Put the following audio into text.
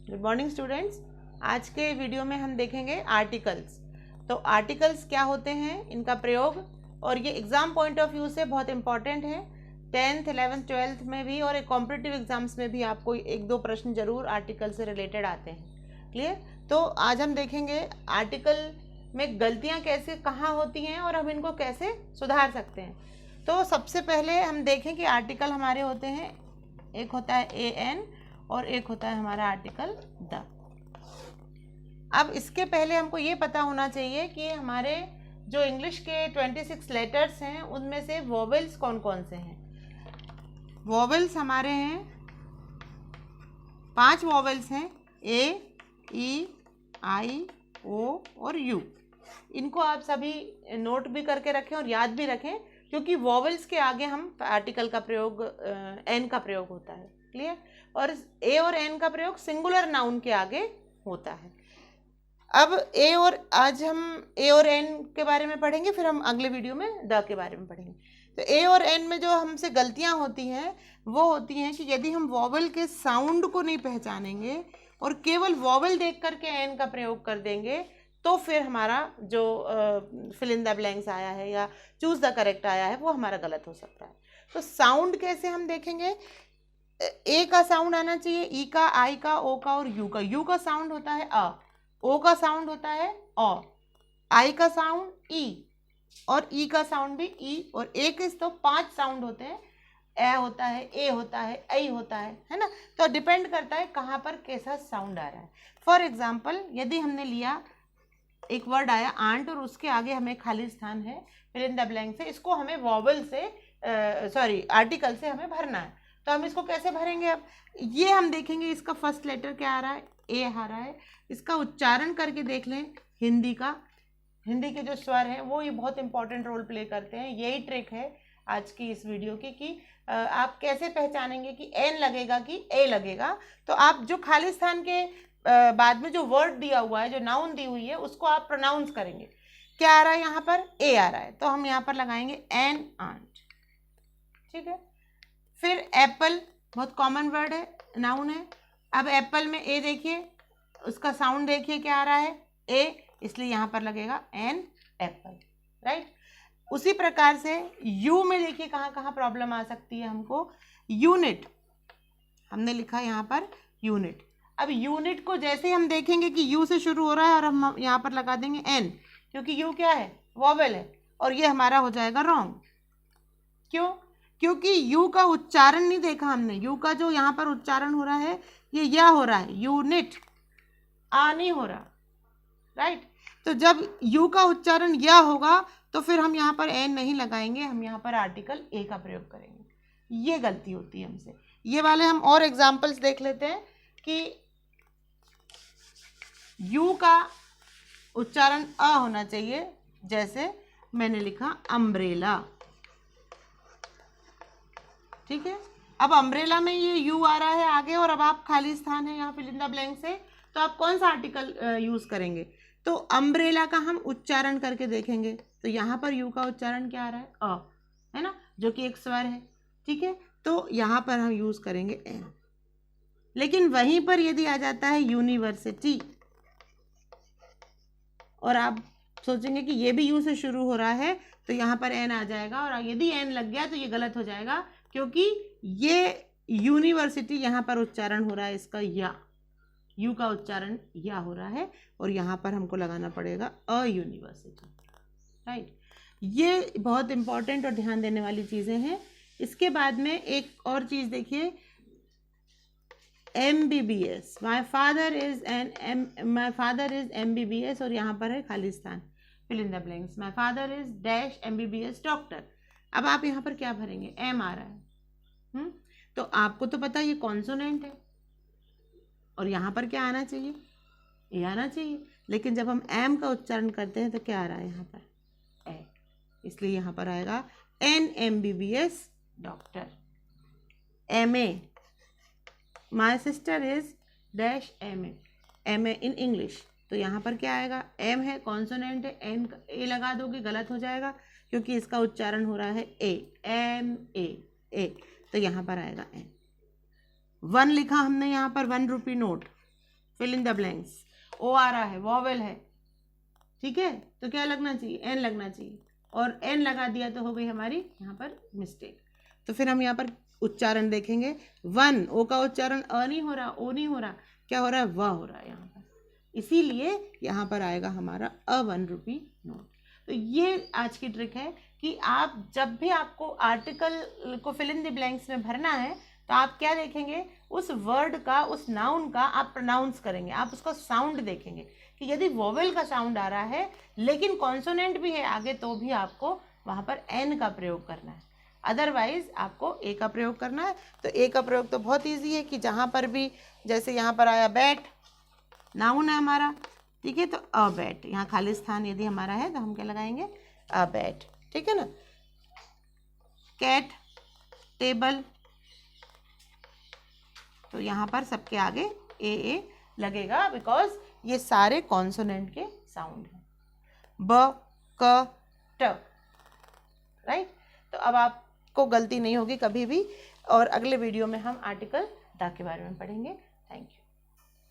Good morning students. आज के video में हम देखेंगे आर्टिकल्स। तो आर्टिकल्स क्या होते हैं, इनका प्रयोग, और ये एग्ज़ाम पॉइंट ऑफ व्यू से बहुत इंपॉर्टेंट है। 10th 11th 12th में भी और कॉम्पिटिटिव एग्जाम्स में भी आपको एक दो प्रश्न जरूर आर्टिकल से रिलेटेड आते हैं। क्लियर? तो आज हम देखेंगे आर्टिकल में गलतियाँ कैसे कहाँ होती हैं और हम इनको कैसे सुधार सकते हैं। तो सबसे पहले हम देखें कि आर्टिकल हमारे होते हैं, एक होता है एन और एक होता है हमारा आर्टिकल द। अब इसके पहले हमको ये पता होना चाहिए कि हमारे जो इंग्लिश के 26 लेटर्स हैं उनमें से वोवेल्स कौन कौन से हैं। वोवेल्स हमारे हैं 5 वोवेल्स हैं, ए, ई, आई, ओ और यू। इनको आप सभी नोट भी करके रखें और याद भी रखें, क्योंकि वोवेल्स के आगे हम आर्टिकल का प्रयोग एन का प्रयोग होता है। क्लियर? और ए और एन का प्रयोग सिंगुलर नाउन के आगे होता है। अब आज हम ए और एन के बारे में पढ़ेंगे, फिर हम अगले वीडियो में द के बारे में पढ़ेंगे। तो ए और एन में जो हमसे गलतियां होती हैं वो होती हैं कि यदि हम वॉवल के साउंड को नहीं पहचानेंगे और केवल वॉवल देख करके एन का प्रयोग कर देंगे, तो फिर हमारा जो फिल इन द ब्लैंक्स आया है या चूज द करेक्ट आया है वो हमारा गलत हो सकता है। तो साउंड कैसे हम देखेंगे, ए का साउंड आना चाहिए, ई का, आई का, ओ का और यू का। यू का साउंड होता है अ, ओ का साउंड होता है औ, आई का साउंड ई और ई का साउंड भी ई, और ए के तो 5 साउंड होते हैं, ए होता है, ए होता है, ऐ होता है ना। तो डिपेंड करता है कहाँ पर कैसा साउंड आ रहा है। फॉर एग्जाम्पल, यदि हमने लिया एक वर्ड आया आंट और उसके आगे हमें खाली स्थान है फिल इन द ब्लैंक से, इसको हमें वॉवल से आर्टिकल से हमें भरना है। तो हम इसको कैसे भरेंगे? अब ये हम देखेंगे, इसका फर्स्ट लेटर क्या आ रहा है, ए आ रहा है। इसका उच्चारण करके देख लें हिंदी का। हिंदी के जो स्वर हैं वो ये बहुत इंपॉर्टेंट रोल प्ले करते हैं। यही ट्रिक है आज की इस वीडियो की कि आप कैसे पहचानेंगे कि एन लगेगा कि ए लगेगा। तो आप जो खाली स्थान के बाद में जो वर्ड दिया हुआ है, जो नाउन दी हुई है, उसको आप प्रोनाउंस करेंगे। क्या आ रहा है यहाँ पर? ए आ रहा है, तो हम यहाँ पर लगाएंगे एन आंट। ठीक है। फिर एप्पल बहुत कॉमन वर्ड है, नाउन है। अब एप्पल में ए देखिए, उसका साउंड देखिए क्या आ रहा है, ए, इसलिए यहाँ पर लगेगा एन एप्पल। राइट? उसी प्रकार से यू में देखिए कहाँ कहाँ प्रॉब्लम आ सकती है हमको। यूनिट हमने लिखा यहाँ पर यूनिट। अब यूनिट को जैसे हम देखेंगे कि यू से शुरू हो रहा है और हम यहाँ पर लगा देंगे एन, क्योंकि यू क्या है, वॉवेल है, और ये हमारा हो जाएगा रॉन्ग। क्यों? क्योंकि यू का उच्चारण नहीं देखा हमने। यू का जो यहाँ पर उच्चारण हो रहा है ये या हो रहा है, यूनिट, आ नहीं हो रहा। राइट? तो जब यू का उच्चारण या होगा तो फिर हम यहाँ पर एन नहीं लगाएंगे, हम यहाँ पर आर्टिकल ए का प्रयोग करेंगे। ये गलती होती है हमसे। ये वाले हम और एग्जाम्पल्स देख लेते हैं कि यू का उच्चारण अ होना चाहिए, जैसे मैंने लिखा अम्ब्रेला। ठीक है। अब अम्ब्रेला में ये यू आ रहा है आगे और अब आप खाली स्थान है यहाँ फिल इन द ब्लैंक से, तो आप कौन सा आर्टिकल यूज करेंगे? तो अम्ब्रेला का हम उच्चारण करके देखेंगे। तो यहाँ पर यू का उच्चारण क्या आ रहा है, अ, है ना, जो कि एक स्वर है। ठीक है। तो यहाँ पर हम यूज करेंगे एन। लेकिन वहीं पर यदि आ जाता है यूनिवर्सिटी और आप सोचेंगे कि ये भी यू से शुरू हो रहा है, तो यहाँ पर एन आ जाएगा, और यदि एन लग गया तो ये गलत हो जाएगा, क्योंकि ये यूनिवर्सिटी यहाँ पर उच्चारण हो रहा है इसका या, यू का उच्चारण या हो रहा है, और यहाँ पर हमको लगाना पड़ेगा अ यूनिवर्सिटी। राइट? ये बहुत इंपॉर्टेंट और ध्यान देने वाली चीज़ें हैं। इसके बाद में एक और चीज़ देखिए, MBBS, my father is MBBS, और यहाँ पर है खाली स्थान fill in the blanks. My father is dash MBBS doctor. अब आप यहाँ पर क्या भरेंगे? एम आ रहा है। तो आपको तो पता ये कॉन्सोनेंट है और यहाँ पर क्या आना चाहिए, ए आना चाहिए। लेकिन जब हम एम का उच्चारण करते हैं तो क्या आ रहा है यहाँ पर, ए, इसलिए यहाँ पर आएगा NMBBS doctor. MA, my sister is dash MA in English. तो यहाँ पर क्या आएगा, एम है, कॉन्सोनेंट है, एन ए लगा दोगे गलत हो जाएगा, क्योंकि इसका उच्चारण हो रहा है ए। तो यहाँ पर आएगा एन। 1 लिखा हमने यहाँ पर, 1 rupee note, fill in the blanks, O आ रहा है, वॉवेल है, ठीक है, तो क्या लगना चाहिए, एन लगना चाहिए, और एन लगा दिया तो हो गई हमारी यहाँ पर मिस्टेक। तो फिर हम यहाँ पर उच्चारण देखेंगे, वन, ओ का उच्चारण अ नहीं हो रहा, ओ नहीं हो रहा, क्या हो रहा है, व हो रहा है यहाँ पर, इसीलिए यहाँ पर आएगा हमारा अ 1 रुपी नोट। तो ये आज की ट्रिक है कि आप जब भी आपको आर्टिकल को फिल इन द ब्लैंक्स में भरना है तो आप क्या देखेंगे, उस वर्ड का, उस नाउन का आप प्रोनाउंस करेंगे, आप उसका साउंड देखेंगे कि यदि वोवेल का साउंड आ रहा है लेकिन कॉन्सोनेंट भी है आगे तो भी आपको वहाँ पर एन का प्रयोग करना है, अदरवाइज आपको ए का प्रयोग करना है। तो ए का प्रयोग तो बहुत ईजी है कि जहाँ पर भी, जैसे यहाँ पर आया बैट, नाउन है हमारा, ठीक है, तो अ बैट, यहाँ खाली स्थान यदि हमारा है तो हम क्या लगाएंगे, अ बैट, ठीक है ना। कैट, टेबल, तो यहाँ पर सबके आगे ए लगेगा बिकॉज ये सारे कॉन्सोनेंट के साउंड हैं, ब, क, ट, राइट। तो अब आपको गलती नहीं होगी कभी भी, और अगले वीडियो में हम आर्टिकल द के बारे में पढ़ेंगे। Thank you.